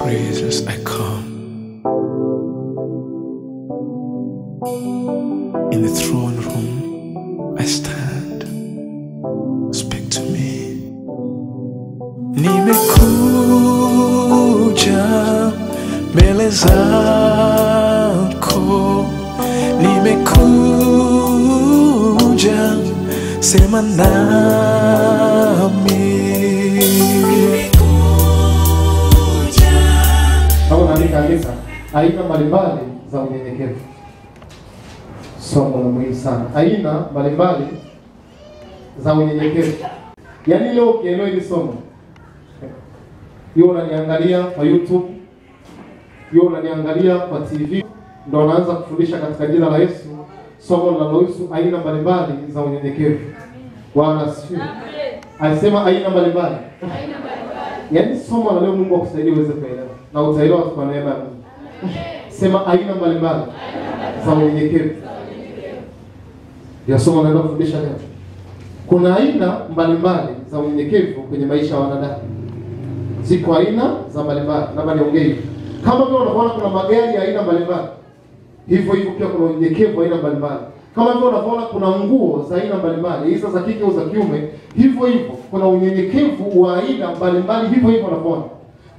presence I come. In the throne room I stand. Speak to me. Nimekuja mbele zako, nimekuja, sema nami. Kanisa aina mbalimbali za unyenyekevu. Somo la muhimu sana. Aina mbalimbali za unyenyekevu. Yaani leo ukielewa hili somo, hiyo unaniangalia kwa YouTube, hiyo unaniangalia kwa TV, ndio naanza kufundisha katika jina la Yesu somo linalohusu aina mbalimbali za unyenyekevu. Bwana asifiwe. Alisema aina mbalimbali. Yaani somo la leo Mungu akusaidie uweze kuelewa na utaelewa kwa neema ya Mungu. Sema aina mbalimbali za unyenyekevu. Ya somo naenda kufundisha leo. Kuna aina mbalimbali za unyenyekevu kwenye maisha ya wanadamu. Ziko aina za mbalimbali. Labda niongee. Kama vile unaona kuna magari ya aina mbalimbali, hivyo hivyo pia kuna unyenyekevu wa aina mbalimbali. Kama vile unaona kuna nguo za aina mbalimbali, hizo za kike au za kiume, hivyo hivyo kuna unyenyekevu wa aina mbalimbali, hivyo hivyo unaona.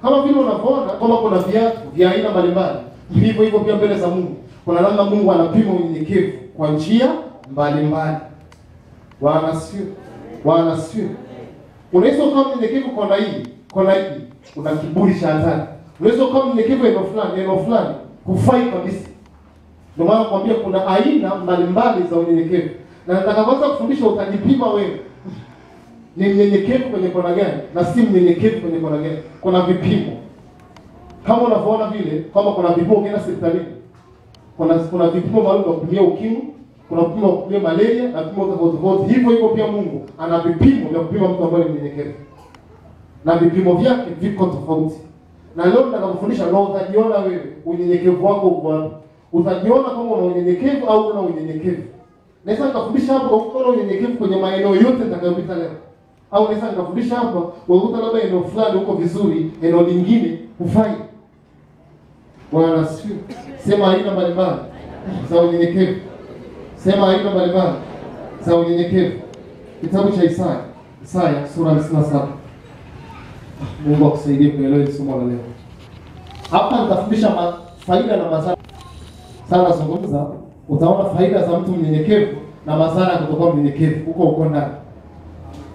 Kama vile unaona kama kuna viatu vya aina mbalimbali, hivyo hivyo pia mbele za Mungu kuna namna Mungu anapima unyenyekevu kwa njia mbalimbali. Bwana asifiwe. Bwana asifiwe. Unaweza kuwa mnyenyekevu kwa hii, kuna kiburi cha hatari. Unaweza kuwa mnyenyekevu eneo fulani, kufai kabisa. Ndio maana nakwambia kuna aina mbalimbali za unyenyekevu. Na nataka kwanza kufundisha utajipima wewe. Ni mnyenyekevu kwenye kona gani na si mnyenyekevu kwenye kona gani. Kuna vipimo. Kama unavyoona vile, kama kuna vipimo ukienda hospitalini. Kuna vipimo maalum vya kupimia ukimwi, kuna vipimo vya kupimia malaria na vipimo tofauti. Hivyo hivyo pia Mungu ana vipimo vya kupima mtu ambaye ni mnyenyekevu. Na vipimo vyake viko tofauti. Na leo nitakufundisha na utajiona wewe unyenyekevu wako uko wapi. Utajiona kama una unyenyekevu au una unyenyekevu. Naweza nikafundisha hapo kwa unyenyekevu kwenye maeneo yote nitakayopita leo. Au naweza nikafundisha hapa ukuta labda eneo fulani uko vizuri, eneo lingine hufai. Bwana asifiwe. Sema aina mbalimbali za unyenyekevu. Sema aina mbalimbali za unyenyekevu. Kitabu cha Isaya sura 57. Mungu akusaidie kuelewa somo la leo. Hapa nitafundisha faida na madhara. Sana zungumza, utaona faida za mtu mnyenyekevu na madhara kutoka mnyenyekevu huko ndani.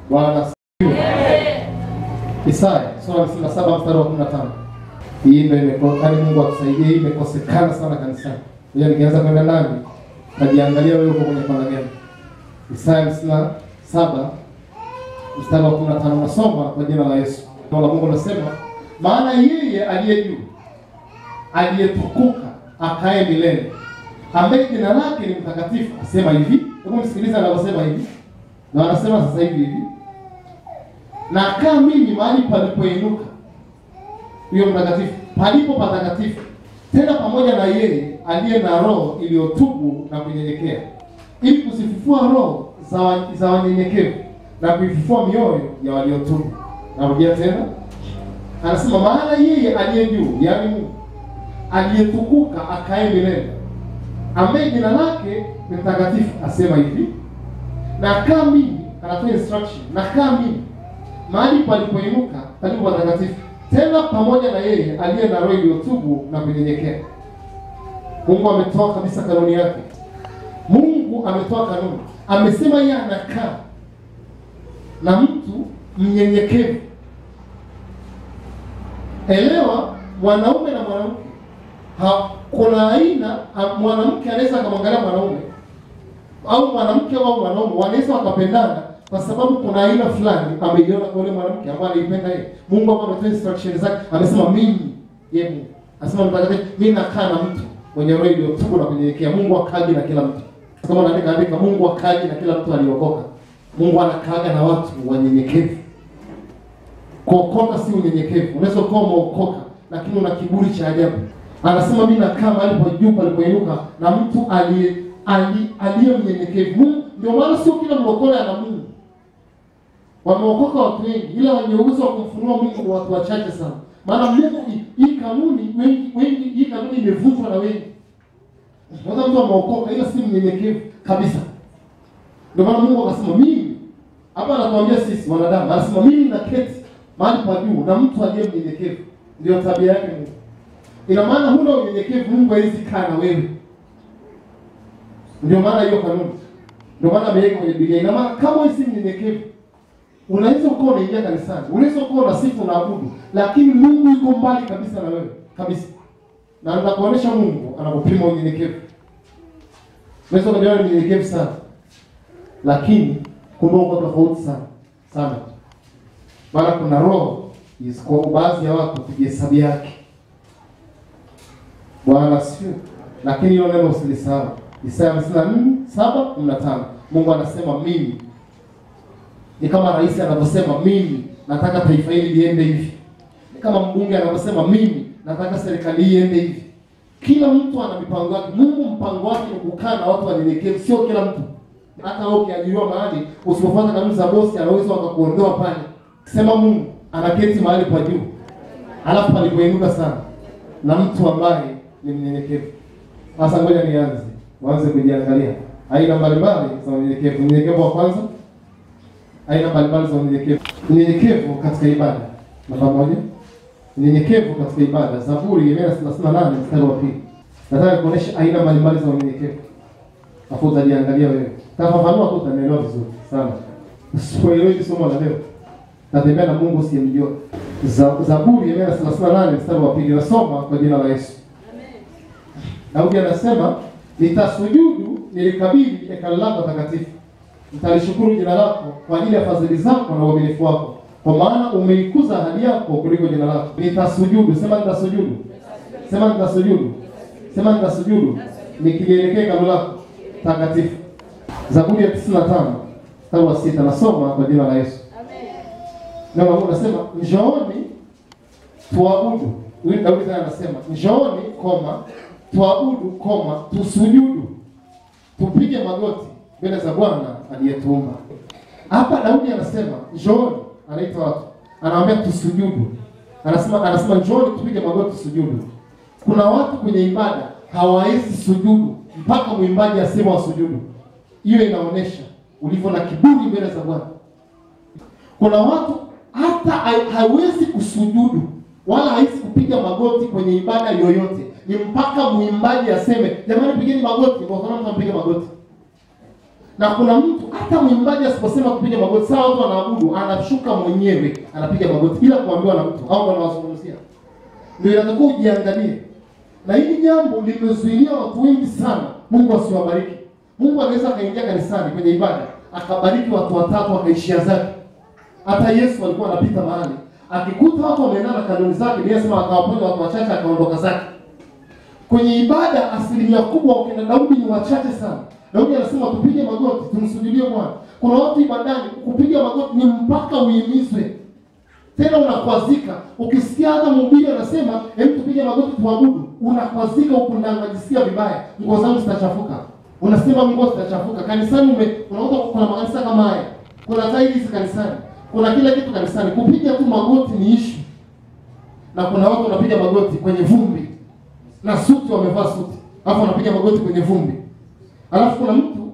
Bwana asifiwe. Isaya sura 57 mstari wa 15. Hii ndio imekuwa Mungu akusaidie, hii imekosekana sana kanisani. Ngoja nikianza kwenda ndani, tajiangalia wewe uko kwenye kona gani. Isaya 57 mstari wa 15 nasoma kwa jina la Yesu. Neno la Mungu linasema, maana yeye aliye juu, aliyetukuka, akae milele, ambaye jina lake ni mtakatifu, asema hivi. Hebu msikilize anavyosema hivi. Na anasema sasa hivi. Na akaa mimi mahali palipoinuka, huyo mtakatifu, palipo patakatifu, tena pamoja na yeye aliye na roho iliyotubu na kunyenyekea, ili kusifufua roho za wanyenyekevu na kuifufua mioyo ya waliotubu. Narudia tena. Anasema maana yeye aliye juu, yaani Mungu, aliyetukuka, akae milele, ambaye jina lake ni mtakatifu, asema hivi. Na akaa mimi, anatoa instruction, na akaa mimi mahali palipoinuka, palipo patakatifu, tena pamoja na yeye aliye na roho iliyotubu na kunyenyekea. Mungu ametoa kabisa kanuni yake. Mungu ametoa kanuni. Amesema yeye anakaa na mtu mnyenyekevu. Elewa, mwanaume na mwanamke, kuna aina mwanamke anaweza kumwangalia mwanaume au mwanamke au mwanaume wanaweza wakapendana kwa sababu kuna aina fulani ameiona kwa yule mwanamke ambaye anaipenda yeye. Mungu hapa ametoa instructions zake, amesema mimi yeye Mungu. Anasema mtakatifu, mimi nakaa na mtu mwenye roho iliyotubu na kunyenyekea. Mungu akaji na kila mtu. Kama naandika Mungu akaji na kila mtu aliokoka. Mungu anakaaga na watu wanyenyekevu. Kuokoka si unyenyekevu. Unaweza kuwa umeokoka lakini una kiburi cha ajabu. Anasema mimi nakaa mahali pa juu palipoinuka na mtu aliye mnyenyekevu. Ndio maana sio kila mlokole ana Mungu. Wameokoka watu wengi, ila wenye uwezo wa kumfunua Mungu watu wachache sana. Maana Mungu hii kanuni hii kanuni imevunjwa na wengi. Kwanza mtu ameokoka ila si mnyenyekevu kabisa. Ndio maana Mungu akasema mimi hapa anatuambia sisi wanadamu, anasema mimi na keti mahali pa juu na mtu aliye mnyenyekevu. Ndio tabia yake Mungu. Ina maana huna unyenyekevu Mungu hawezi kaa na wewe. Ndio maana hiyo kanuni. Ndio maana ameweka kwenye Biblia. Ina maana kama wewe si mnyenyekevu, unaweza uko unaingia kanisani, unaweza uko unasifu na abudu, lakini Mungu yuko mbali kabisa na wewe, kabisa. Na nitakuonesha Mungu anapopima unyenyekevu. Unaweza kujiona mnyenyekevu sana, lakini kumbe uko tofauti sana. Maana kuna roho kwa baadhi ya watu kujihesabu yake. Bwana asifiwe. Lakini hilo neno usilisahau. Isaya 54:7-15. Mungu anasema mimi. Ni kama rais anavyosema mimi nataka taifa hili liende hivi. Ni kama mbunge anavyosema mimi nataka serikali hii iende hivi. Kila mtu ana mipango yake. Mungu mpango wake ni kukaa na watu wanyenyekevu, sio kila mtu. Hata wewe ukiajiriwa mahali usipofuata kanuni za bosi anaweza akakuondoa pale. Sema Mungu anaketi mahali pa juu. Alafu palipoinuka sana na mtu ambaye ni mnyenyekevu. Sasa ngoja nianze kujiangalia. Aina mbalimbali za unyenyekevu. Unyenyekevu wa kwanza, aina mbalimbali za unyenyekevu. Unyenyekevu katika ibada. Namba 1. Unyenyekevu katika ibada. Zaburi 138:2. Nataka kuonesha aina mbalimbali za unyenyekevu. Afu utajiangalia wewe. Tafafanua tu utanielewa vizuri sana. Usipoelewa somo la leo, tatembea na Mungu usiyemjua. Zaburi 138:2. Nasoma kwa jina la Yesu. Daudi anasema nitasujudu nilikabili hekalu lako takatifu. Nitalishukuru jina lako kwa ajili ya fadhili zako na uaminifu wako. Kwa maana umeikuza ahadi yako kuliko jina lako. Nitasujudu, sema nitasujudu. Sema nitasujudu. Sema nitasujudu nikielekea hekalu lako takatifu. Zaburi ya 95:6. Nasoma kwa jina la Yesu. Amen. Na Mungu anasema njooni tuabudu. Huyu Daudi anasema njooni tuabudu, tusujudu, tupige magoti mbele za Bwana aliyetuumba. Hapa Daudi anasema njooni, anaita watu, anawaambia tusujudu. Anasema njooni tupige magoti tusujudu. Kuna watu kwenye ibada hawawezi sujudu mpaka mwimbaji aseme wasujudu. Hiyo inaonesha ulivyo na kiburi mbele za Bwana. Kuna watu hata hawezi kusujudu wala hawezi kupiga magoti kwenye ibada yoyote. Ni mpaka mwimbaji aseme, jamani pigeni magoti, kwa sababu mtu anapiga magoti. Na kuna mtu hata mwimbaji asiposema kupiga magoti, sawa watu wanaabudu, anashuka mwenyewe, anapiga magoti bila kuambiwa na mtu au anawazungumzia. Ndio inatakiwa ujiangalie. Na hili jambo limezuilia watu wengi sana. Mungu asiwabariki. Mungu anaweza kaingia kanisani kwenye ibada, akabariki watu 3 akaishia zake. Hata Yesu alikuwa anapita mahali, akikuta watu wameendana kanuni zake, Yesu anasema akawaponya watu wachache akaondoka zake. Kwenye ibada asilimia kubwa ukina Daudi ni wachache sana. Daudi anasema tupige magoti, tumsujudie Bwana. Kuna watu ibadani kupiga magoti ni mpaka uimizwe. Tena unakwazika. Ukisikia hata mhubiri anasema, "Hebu tupige magoti tuabudu." Unakwazika huko ndani unajisikia vibaya. Nguo zangu zitachafuka. Unasema nguo zitachafuka. Kanisani unaona kuna makanisa kama haya. Kuna zaidi hizi kanisani. Kuna kila kitu kanisani. Kupiga tu magoti ni issue. Na kuna watu wanapiga magoti kwenye vumbi. Na suti wamevaa suti. Alafu wanapiga magoti kwenye vumbi. Alafu kuna mtu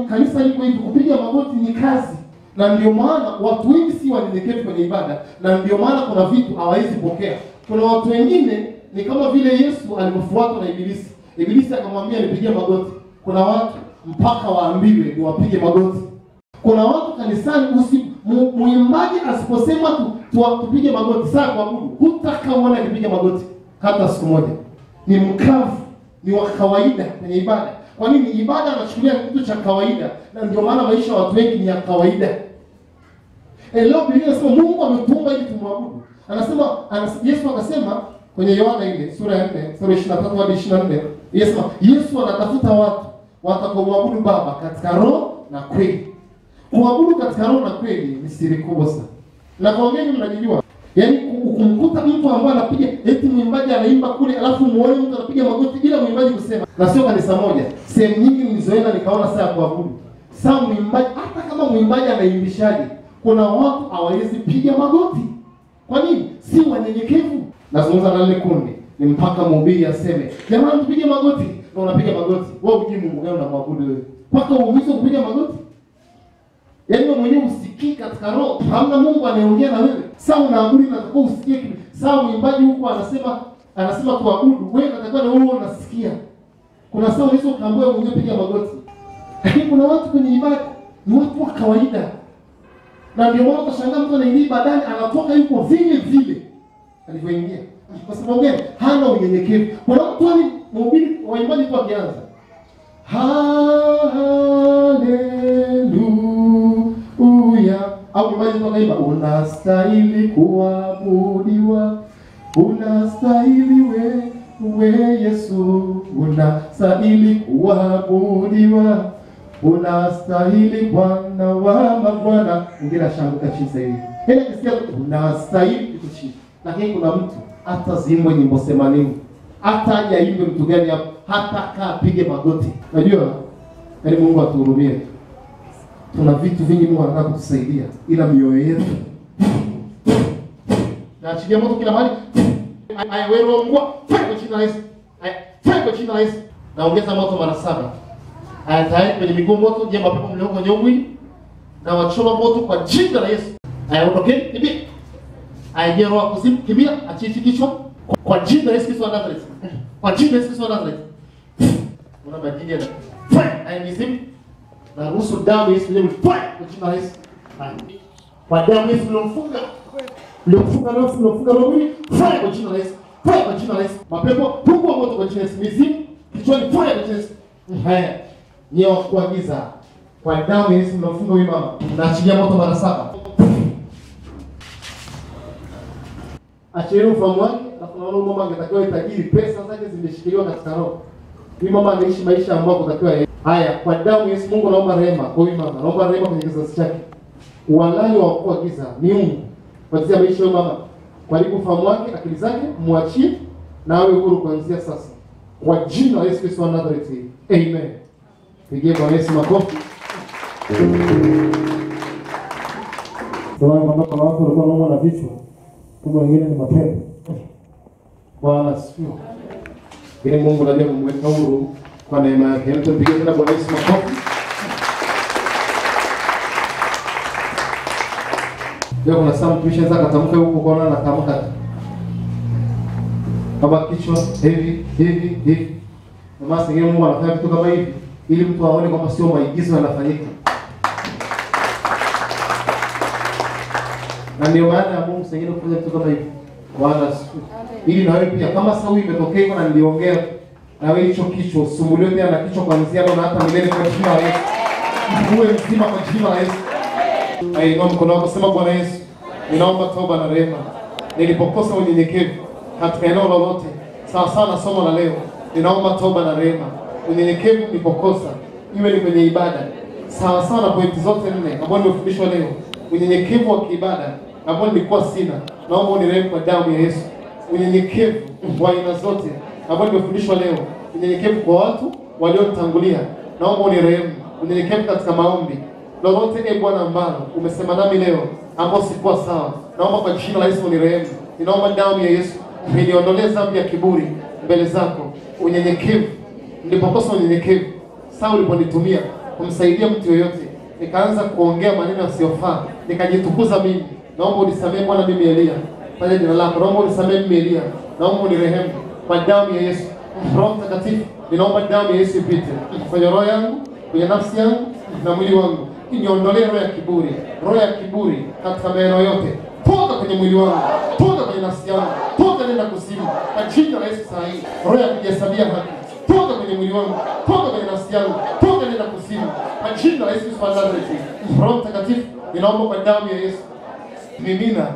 kanisa liko hivi kupiga magoti ni kazi. Na ndio maana watu wengi si wanyenyekevu kwenye ibada, na ndio maana kuna vitu hawawezi pokea. Kuna watu wengine ni kama vile Yesu alipofuatwa na Ibilisi. Ibilisi akamwambia nipigie magoti. Kuna watu mpaka waambiwe ni wapige magoti. Kuna watu kanisani muimbaji asiposema tupige magoti saa kuabudu, hutakaona nipige magoti hata siku moja. Ni mkavu, ni wa kawaida kwenye ibada. Kwa nini? Ibada anachukulia kitu cha kawaida, na ndio maana maisha ya watu wengi ni ya kawaida. Leo Biblia inasema Mungu ametuumba ili tumwabudu. Yesu akasema kwenye Yohana ile sura ya 4, sura 23 hadi 24, Yesu anatafuta watu watakaomwabudu Baba katika roho na kweli. Kuabudu katika roho na kweli ni siri kubwa sana. Na kwa wengine mnajijua, yaani ukumkuta mtu ambaye anapiga eti mwimbaji anaimba kule, alafu muone mtu anapiga magoti bila mwimbaji kusema. Na sio kanisa moja. Sehemu nyingi nilizoenda nikaona saa ya kuabudu. Saa mwimbaji hata kama mwimbaji anaimbishaje, kuna watu hawawezi piga magoti. Kwa nini? Si wanyenyekevu. Nazungumza na lile kundi, ni mpaka mhubiri aseme, jamani tupige magoti. Na unapiga magoti. Wewe unajui Mungu gani unamwabudu wewe? Mpaka uumizwe kupiga magoti? Yaani wewe mwenyewe usikii katika roho, hamna Mungu anayeongea na wewe. Sasa unaabudu na kwa usikie kitu. Sasa mwimbaji huko anasema tuabudu, wewe unatakiwa na wewe unasikia. Kuna saa unaweza ukaambiwa wewe mwenyewe piga magoti. Lakini kuna watu kwenye ibada ni watu wa kawaida. Na ndio maana utashangaa mtu anaingia ibadani anatoka yuko vile vile alivyoingia. Kwa sababu gani? Hana unyenyekevu. Kuna mtu ani mhubiri waimbaji tu akianza, haleluya, au mwimbaji tu akaimba, unastahili kuabudiwa, unastahili wewe Yesu, unastahili kuabudiwa, unastahili Bwana wa mabwana. Mwingine ashanguka chini sasa hivi. Hela kisikia unastahili kitu chini. Lakini kuna mtu hata zimbwe nyimbo 80, hata hajaimbe mtu gani hapo, hata kaa pige magoti. Unajua? Yaani Mungu atuhurumie. Tuna vitu vingi Mungu anataka kutusaidia, ila mioyo yetu. Na achilia moto kila mahali. Aya wewe Mungu, fire kwa jina la Yesu. Fire kwa jina la Yesu. Naongeza moto mara 7. Aya tayari kwenye miguu moto, je mapepo mlioko kwenye mwili? Na wachoma moto kwa jina la Yesu. Aya ondokeni, kimbia. Aya je roho kuzimu, kimbia, achichi kichwa kwa jina la Yesu Kristo wa Nazareth. Kwa jina la Yesu Kristo wa Nazareth. Una madini ya fire. Aya mizimu. Na ruhusu damu Yesu leo fire kwa jina la Yesu. Kwa damu Yesu mlomfunga. Mlomfunga roho, mlomfunga roho hii, fire kwa jina la Yesu. Fire kwa jina la Yesu. Mapepo pungua moto kwa jina la Yesu. Mizimu kichwani fire kwa jina la Yesu. Haya. Nyewe kuagiza kwa damu Yesu mnafunga huyu mama, naachilia moto mara 7. Achilie ufahamu wake, na tunaona mama angetakiwa tajiri, pesa zake zimeshikiliwa katika roho. Huyu mama anaishi maisha ambayo kutakiwa yeye. Haya, kwa damu Yesu Mungu naomba rehema kwa huyu mama. Naomba rehema kwenye kizazi chake. Uhalali wa kuagiza miungu kuanzia maisha ya mama. Karibu ufahamu wake, akili zake, muachie na awe huru kuanzia sasa. Kwa jina la Yesu Kristo wa Nazareth. Amen. Pigie Bwana Yesu makofi. Kwa maana kama watu walikuwa wanaumwa na vichwa, kumbe wengine ni mapepo. Bwana asifiwe. Ili Mungu ndiye kumweka huru kwa neema yake. Hebu tupige tena Bwana Yesu makofi. Leo kuna saa mtumisha zaka katamka huko kwa na tamka. Kama kichwa hivi. Na masa ngine Mungu anafanya vitu kama hivi ili mtu aone kwamba sio maigizo yanafanyika. Na ndio maana ya Mungu sengine kufanya vitu kama hivi. Bwana asifiwe. Ili na wewe pia kama sasa hivi imetokea hivyo na niliongea na wewe hicho kichwa usumbuliwe tena na kichwa kuanzia leo na hata milele kwa jina la Yesu. Uwe mzima kwa jina la Yesu. Ainua mkono wako sema Bwana Yesu, ninaomba toba na rehema. Nilipokosa unyenyekevu katika eneo lolote, sawa sana somo la leo, ninaomba toba na rehema. Unyenyekevu nilipokosa, iwe ni kwenye ibada, sawa sana pointi zote 4 ambazo nimefundishwa leo. Unyenyekevu wa kiibada ambao nilikuwa sina, naomba unirehemu kwa damu ya Yesu. Unyenyekevu wa aina zote ambao nimefundishwa leo, unyenyekevu kwa watu walionitangulia, naomba unirehemu. Unyenyekevu katika maombi, lolote Bwana ambalo umesema nami leo ambao sikuwa sawa, naomba kwa jina la Yesu unirehemu. Ninaomba damu ya Yesu iniondolee dhambi ya kiburi mbele zako. Unyenyekevu nilipokosa unyenyekevu, sawa uliponitumia kumsaidia mtu yoyote, nikaanza kuongea maneno yasiyofaa, nikajitukuza mimi, naomba unisamehe Bwana. Mimi Elia, fanya jina lako, naomba unisamehe mimi Elia, naomba unirehemu kwa damu ya Yesu. Roho Mtakatifu, ninaomba damu ya Yesu ipite kwenye roho yangu, kwenye nafsi yangu na mwili wangu, iniondolee roho ya kiburi katika maeneo yote. Toka kwenye mwili wangu, toka kwenye nafsi yangu, toka nenda kuzimu kwa jina la Yesu. Saa hii roho ya kujihesabia haki, toka kwenye mwili wangu, toka kwenye nafsi yangu, toka nenda kuzimu kwa jina la Yesu wa Nazareth. Roho Mtakatifu, ninaomba kwa damu ya Yesu, mimina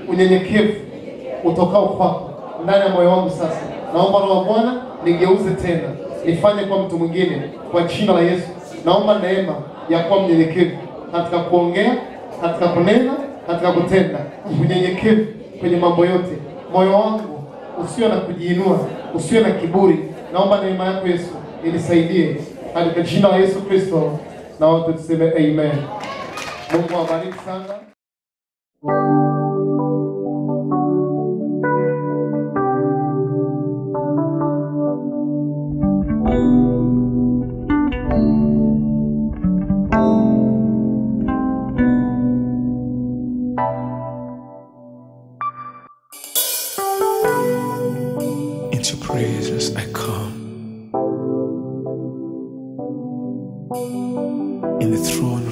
unyenyekevu utokao kwako ndani ya moyo wangu sasa. Naomba Roho wa Bwana nigeuze tena, nifanye kwa mtu mwingine kwa jina la Yesu. Naomba neema ya kuwa mnyenyekevu katika kuongea, katika kunena, katika kutenda. Unyenyekevu kwenye mambo yote. Moyo wangu usiwe na kujiinua, usiwe na kiburi. Naomba neema yako Yesu inisaidie katika jina la Yesu Kristo, na wote tuseme amen. Mungu awabariki sana. praises I come. In the throne